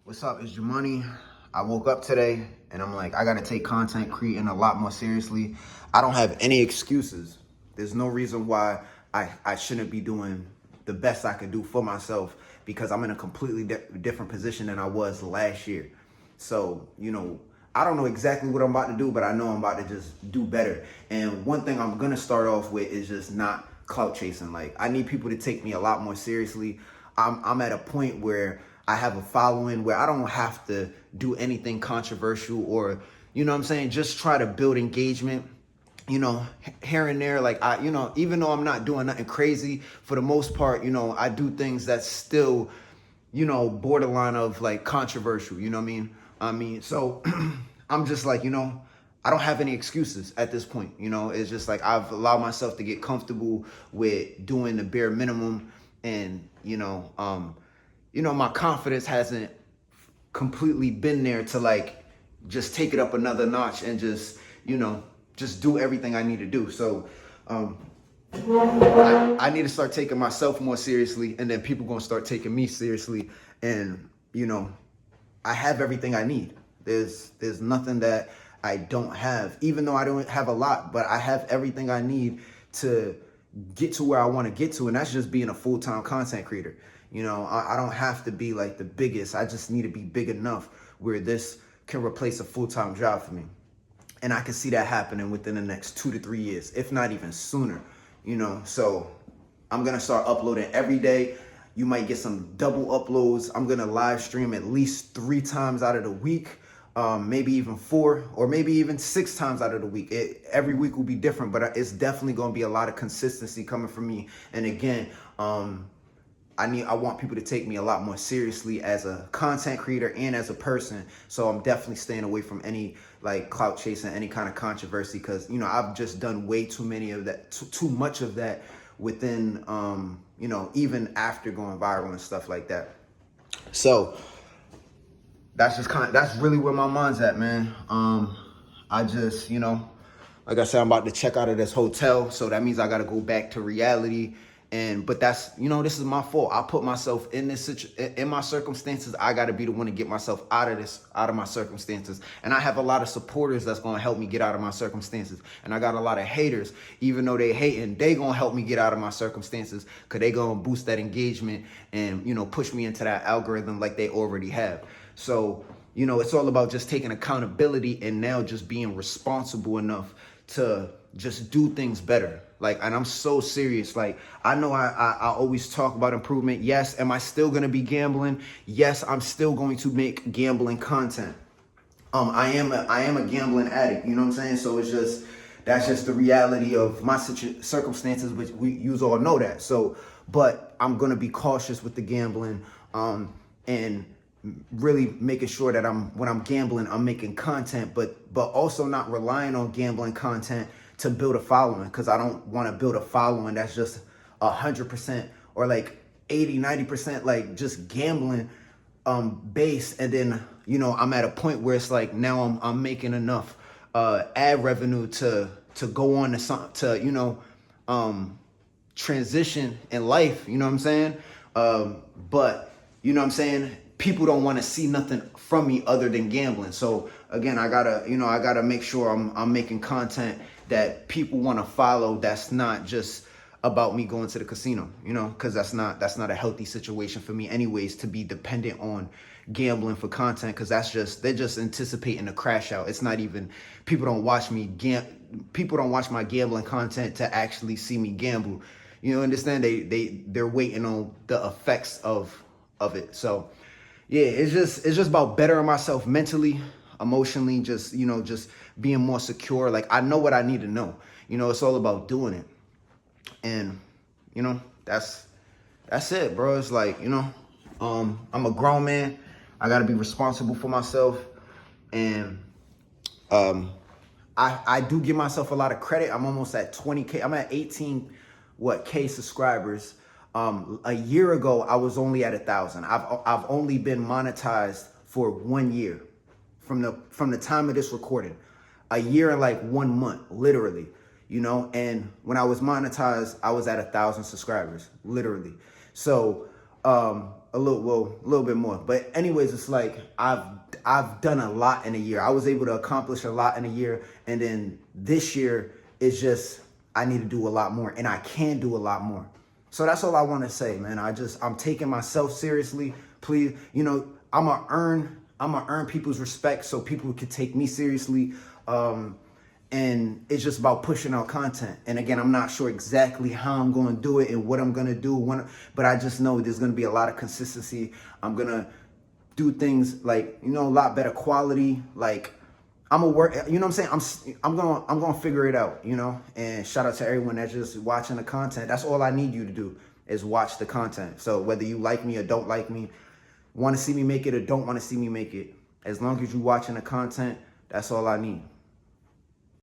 What's up? It's Jumani. I woke up today and I'm like, I gotta take content creating a lot more seriously. I don't have any excuses. There's no reason why I shouldn't be doing the best I could do for myself because I'm in a completely different position than I was last year. So, I don't know exactly what I'm about to do, but I know I'm about to just do better. And one thing I'm gonna start off with is just not clout chasing. Like, I need people to take me a lot more seriously. I'm at a point where I have a following where I don't have to do anything controversial or, what I'm saying, just try to build engagement, here and there. Like even though I'm not doing nothing crazy, for the most part, I do things that's still, borderline of like controversial, you know what I mean? So I'm just like, I don't have any excuses at this point. It's just like I've allowed myself to get comfortable with doing the bare minimum and, my confidence hasn't completely been there to like just take it up another notch and just do everything I need to do. So I need to start taking myself more seriously, and then people gonna start taking me seriously. And I have everything I need. There's nothing that I don't have, even though I don't have a lot, but I have everything I need to get to where I want to get to, and that's just being a full-time content creator. I don't have to be like the biggest. I just need to be big enough where this can replace a full-time job for me. And I can see that happening within the next 2 to 3 years, if not even sooner, So I'm going to start uploading every day. You might get some double uploads. I'm going to live stream at least 3 times out of the week, maybe even 4 or maybe even 6 times out of the week. Every week will be different, but it's definitely going to be a lot of consistency coming from me. And again, I want people to take me a lot more seriously as a content creator and as a person. So I'm definitely staying away from any like clout chasing, any kind of controversy, because I've just done way too many of that, too much of that within even after going viral and stuff like that. So that's really where my mind's at, man. I just like I said, I'm about to check out of this hotel, so that means I got to go back to reality. But that's, this is my fault. I put myself in in my circumstances. I got to be the one to get myself out of my circumstances. And I have a lot of supporters that's going to help me get out of my circumstances. And I got a lot of haters, even though they hating, they going to help me get out of my circumstances, because they going to boost that engagement and, push me into that algorithm like they already have. So, it's all about just taking accountability and now just being responsible enough to just do things better. Like, and I'm so serious. Like, I know I always talk about improvement. Yes. Am I still going to be gambling? Yes, I'm still going to make gambling content. I am a gambling addict. You know what I'm saying? So that's just the reality of my circumstances, which you all know that. So, but I'm going to be cautious with the gambling, and really making sure that when I'm gambling, I'm making content, but also not relying on gambling content to build a following, because I don't want to build a following that's just 100% or like 80-90% like just gambling based. And then I'm at a point where it's like now I'm making enough ad revenue to go on to transition in life, you know what I'm saying? But you know what I'm saying, people don't want to see nothing from me other than gambling. So again, I gotta make sure I'm making content that people want to follow. That's not just about me going to the casino, because that's not a healthy situation for me anyways, to be dependent on gambling for content, because they're just anticipating a crash out. It's not even, people don't watch my gambling content to actually see me gamble. Understand? They're waiting on the effects of it. So yeah, it's just about bettering myself mentally, emotionally, just being more secure. Like, I know what I need to know. It's all about doing it. And that's it, bro. It's like, I'm a grown man. I got to be responsible for myself. And I do give myself a lot of credit. I'm almost at 20K. I'm at 18K subscribers. A year ago, I was only at 1,000. I've only been monetized for 1 year from the time of this recording. A year and like 1 month, literally. And when I was monetized, I was at 1,000 subscribers, literally. So a little bit more. But anyways, it's like I've done a lot in a year. I was able to accomplish a lot in a year, and then this year it's just I need to do a lot more, and I can do a lot more. So that's all I want to say, man. I'm taking myself seriously. Please, you know, I'm gonna earn people's respect so people can take me seriously. And it's just about pushing out content. And again, I'm not sure exactly how I'm going to do it and what I'm going to do, but I just know there's going to be a lot of consistency. I'm going to do things like, you know, a lot better quality. Like I'm gonna work, you know what I'm saying? I'm going to figure it out, you know? And shout out to everyone that's just watching the content. That's all I need you to do is watch the content. So whether you like me or don't like me, want to see me make it or don't want to see me make it, as long as you're watching the content, that's all I need.